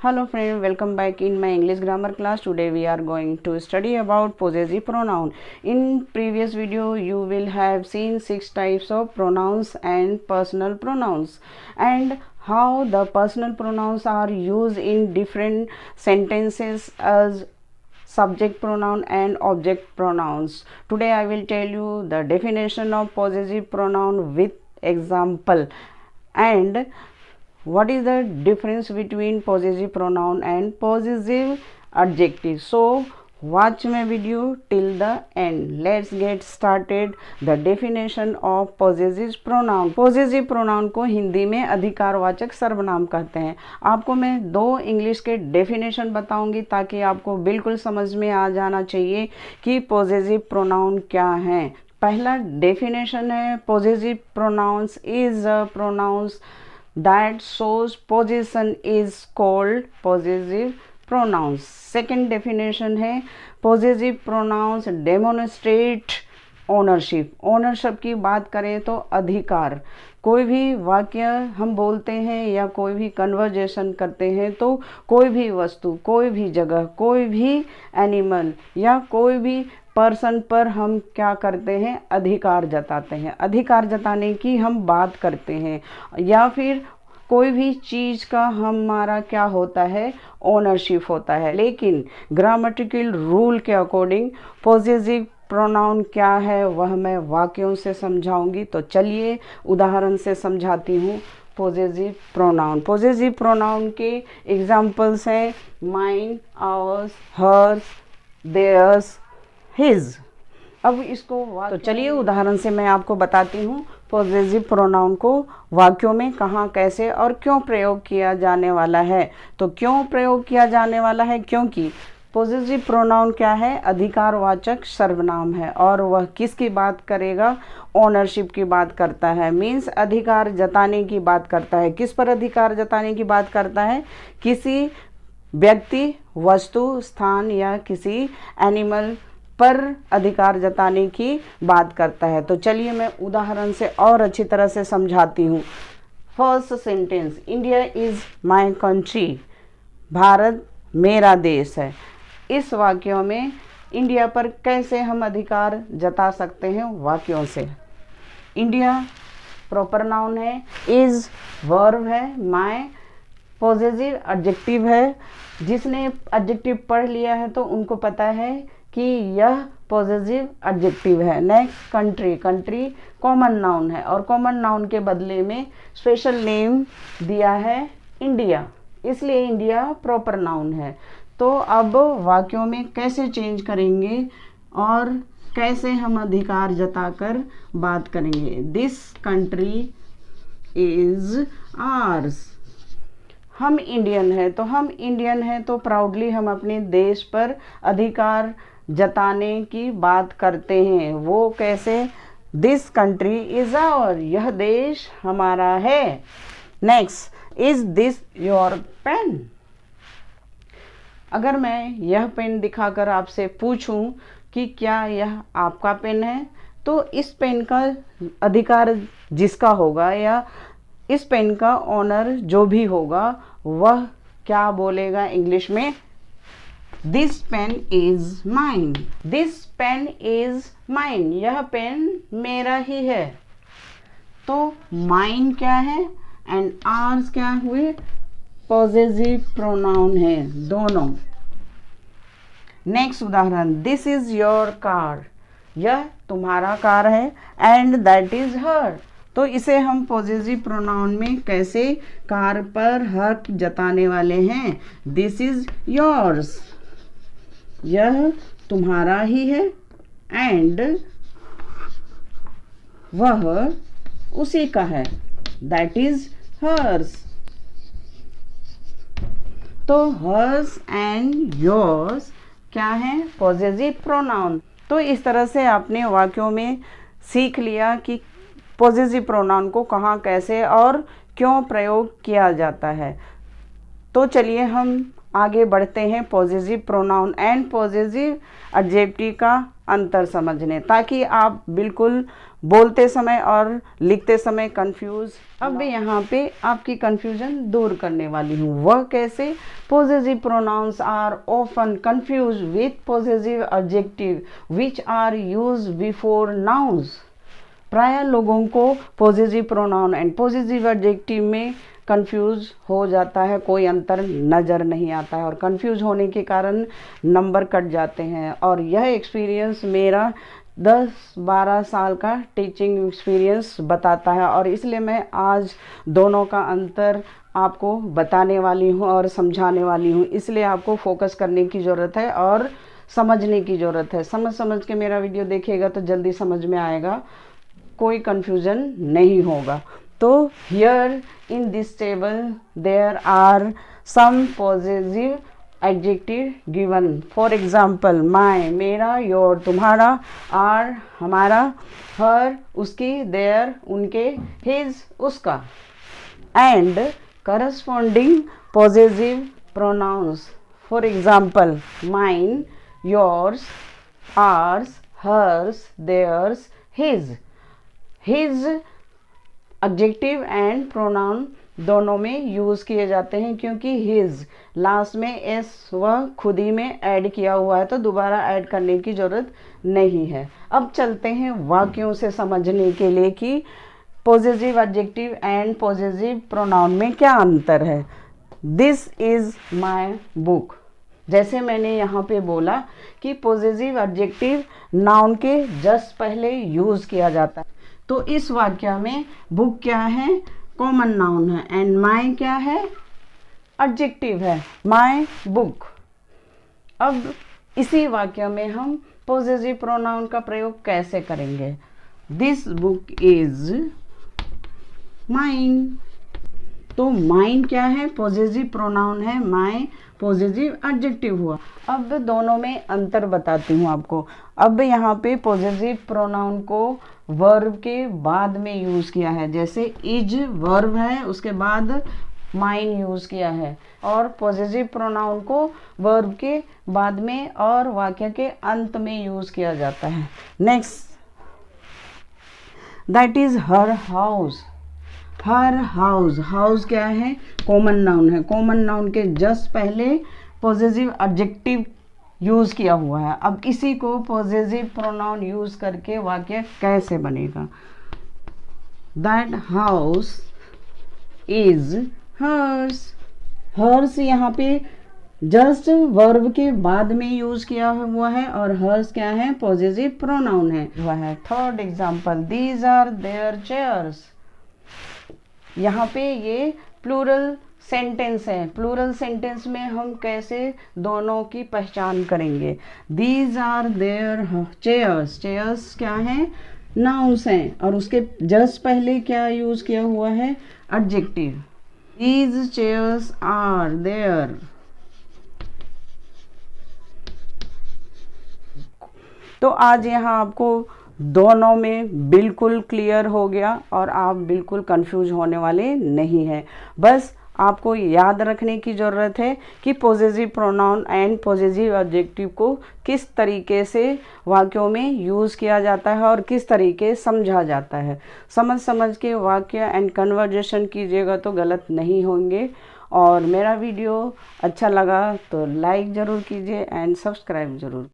Hello friend, welcome back in my English grammar class. Today we are going to study about possessive pronoun. In previous video you will have seen 6 types of pronouns and personal pronouns and how the personal pronouns are used in different sentences as subject pronoun and object pronouns. Today I will tell you the definition of possessive pronoun with example and what is the difference between possessive pronoun and possessive adjective. So watch my video till the end. Let's get started. The definition of possessive pronoun. possessive pronoun को हिंदी में अधिकारवाचक सर्वनाम कहते हैं. आपको मैं 2 English के definition बताऊंगी ताकि आपको बिल्कुल समझ में आ जाना चाहिए कि possessive pronoun क्या है. पहला डेफिनेशन है possessive pronouns is pronouns that shows possession is called possessive pronouns. Second definition है possessive pronouns demonstrate ownership. ownership की बात करें तो अधिकार. कोई भी वाक्य हम बोलते हैं या कोई भी कन्वर्जेशन करते हैं तो कोई भी वस्तु, कोई भी जगह, कोई भी एनिमल या कोई भी पर्सन पर हम क्या करते हैं, अधिकार जताते हैं. अधिकार जताने की हम बात करते हैं या फिर कोई भी चीज़ का हमारा क्या होता है, ओनरशिप होता है. लेकिन ग्रामेटिकल रूल के अकॉर्डिंग पोजेसिव प्रोनाउन क्या है वह मैं वाक्यों से समझाऊंगी. तो चलिए उदाहरण से समझाती हूँ. Possessive pronoun. पोजेसिव प्रोनाउन के एग्जाम्पल्स हैं mine, ours, hers, theirs, his. अब इसको तो चलिए उदाहरण से मैं आपको बताती हूँ पोजेसिव प्रोनाउन को वाक्यों में कहाँ, कैसे और क्यों प्रयोग किया जाने वाला है. तो क्यों प्रयोग किया जाने वाला है, क्योंकि पोजेसिव प्रोनाउन क्या है, अधिकारवाचक सर्वनाम है और वह किसकी बात करेगा, ओनरशिप की बात करता है. मीन्स अधिकार जताने की बात करता है. किस पर अधिकार जताने की बात करता है, किसी व्यक्ति, वस्तु, स्थान या किसी एनिमल पर अधिकार जताने की बात करता है. तो चलिए मैं उदाहरण से और अच्छी तरह से समझाती हूँ. First sentence, India is my country. Bharat मेरा देश है. इस वाक्यों में इंडिया पर कैसे हम अधिकार जता सकते हैं, वाक्यों से. इंडिया प्रॉपर नाउन है, इज़ वर्ब है, माय पॉजेसिव एडजेक्टिव है. जिसने एडजेक्टिव पढ़ लिया है तो उनको पता है कि यह पॉजेसिव एडजेक्टिव है. Next country. Country common noun है और कॉमन नाउन के बदले में स्पेशल नेम दिया है इंडिया, इसलिए इंडिया प्रॉपर नाउन है. तो अब वाक्यों में कैसे चेंज करेंगे और कैसे हम अधिकार जताकर बात करेंगे. This country is hours. हम इंडियन हैं तो हम इंडियन हैं तो प्राउडली हम अपने देश पर अधिकार जताने की बात करते हैं. वो कैसे, दिस कंट्री इज आवर. यह देश हमारा है. Next, is this your pen. अगर मैं यह पेन दिखाकर आपसे पूछूं कि क्या यह आपका पेन है, तो इस पेन का अधिकार जिसका होगा या इस पेन का ऑनर जो भी होगा वह क्या बोलेगा इंग्लिश में, this pen is mine. This pen is mine. यह पेन मेरा ही है. तो माइन क्या है एंड आर्स क्या हुए, पॉजेसिव प्रोनाउन है दोनों. नेक्स्ट उदाहरण, दिस इज योर कार. यह तुम्हारा कार है एंड दैट इज हर. तो इसे हम पॉजेसिव प्रोनाउन में कैसे कार पर हक जताने वाले हैं, दिस इज योर्स. यह तुम्हारा ही है एंड वह उसी का है, दैट इज हर्स. तो हर्स एंड योर्स क्या है, पॉजेसिव प्रोनाउन. तो इस तरह से आपने वाक्यों में सीख लिया कि पॉजेसिव प्रोनाउन को कहाँ, कैसे और क्यों प्रयोग किया जाता है. तो चलिए हम आगे बढ़ते हैं positive pronoun and positive adjective का अंतर समझने, ताकि आप बिल्कुल बोलते समय और लिखते समय कंफ्यूज। अब यहाँ पे आपकी कंफ्यूजन दूर करने वाली हूँ। वह कैसे? Positive pronouns are often confuse with positive adjective which are use before nouns. प्राय लोगों को positive pronoun and positive adjective में कंफ्यूज हो जाता है, कोई अंतर नज़र नहीं आता है और कंफ्यूज होने के कारण नंबर कट जाते हैं। और यह एक्सपीरियंस मेरा 10-12 साल का टीचिंग एक्सपीरियंस बताता है और इसलिए मैं आज दोनों का अंतर आपको बताने वाली हूँ और समझाने वाली हूँ। इसलिए आपको फोकस करने की ज़रूरत है और समझने की ज़रूरत है। समझ के मेरा वीडियो देखिएगा तो जल्दी समझ में आएगा, कोई कंफ्यूजन नहीं होगा। तो here in this table there are some positive adjective given. For example my मेरा, योर तुम्हारा, आर हमारा, हर उसकी, देयर उनके, हिज उसका, and corresponding positive pronouns. For example mine, yours, ours, hers, theirs, his. His adjective and pronoun दोनों में use किए जाते हैं, क्योंकि हिज लास्ट में एस वह खुद ही में ऐड किया हुआ है तो दोबारा ऐड करने की ज़रूरत नहीं है। अब चलते हैं वाक्यों से समझने के लिए कि positive adjective and positive pronoun में क्या अंतर है। This is my book. जैसे मैंने यहाँ पे बोला कि पॉजिटिव एडजेक्टिव नाउन के जस्ट पहले यूज़ किया जाता है, तो इस वाक्य में बुक क्या है? कॉमन नाउन है एंड माय क्या है? एडजेक्टिव है, माय बुक। अब इसी वाक्य में हम पॉजिटिव प्रोनाउन का प्रयोग कैसे करेंगे? This book is mine. तो माइन क्या है? पॉजिटिव प्रोनाउन है, माय पॉजिटिव एडजेक्टिव हुआ। अब दोनों में अंतर बताती हूँ आपको। अब यहाँ पे पॉजिटिव प्रोनाउन को वर्ब के बाद में यूज़ किया है, जैसे इज वर्ब है उसके बाद माइन यूज़ किया है, और पॉजिटिव प्रोनाउन को वर्ब के बाद में और वाक्य के अंत में यूज़ किया जाता है। Next, that is her house. Her house, house क्या है? कॉमन नाउन है। कॉमन नाउन के जस्ट पहले पॉजिटिव एडजेक्टिव यूज़ किया हुआ है। अब इसी को पॉजिटिव प्रोनाउन यूज़ करके वाक्य कैसे बनेगा? That house is hers. Hers यहाँ पे जस्ट वर्ब के बाद में यूज़ किया हुआ है और हर्स क्या है? पॉजिटिव प्रोनाउन है हुआ है। Third example, these are their chairs. यहाँ पे ये प्लूरल सेंटेंस है। प्लूरल सेंटेंस में हम कैसे दोनों की पहचान करेंगे? These are their chairs. Chairs क्या है? नाउन्स हैं और उसके जस्ट पहले क्या यूज़ किया हुआ है? Adjective. These chairs are their. तो आज यहाँ आपको दोनों में बिल्कुल क्लियर हो गया और आप बिल्कुल कंफ्यूज होने वाले नहीं हैं। बस आपको याद रखने की ज़रूरत है कि positive pronoun and positive adjective को किस तरीके से वाक्यों में यूज़ किया जाता है और किस तरीके समझा जाता है। समझ के वाक्य एंड कन्वर्जेशन कीजिएगा तो गलत नहीं होंगे। और मेरा वीडियो अच्छा लगा तो लाइक ज़रूर कीजिए एंड सब्सक्राइब ज़रूर।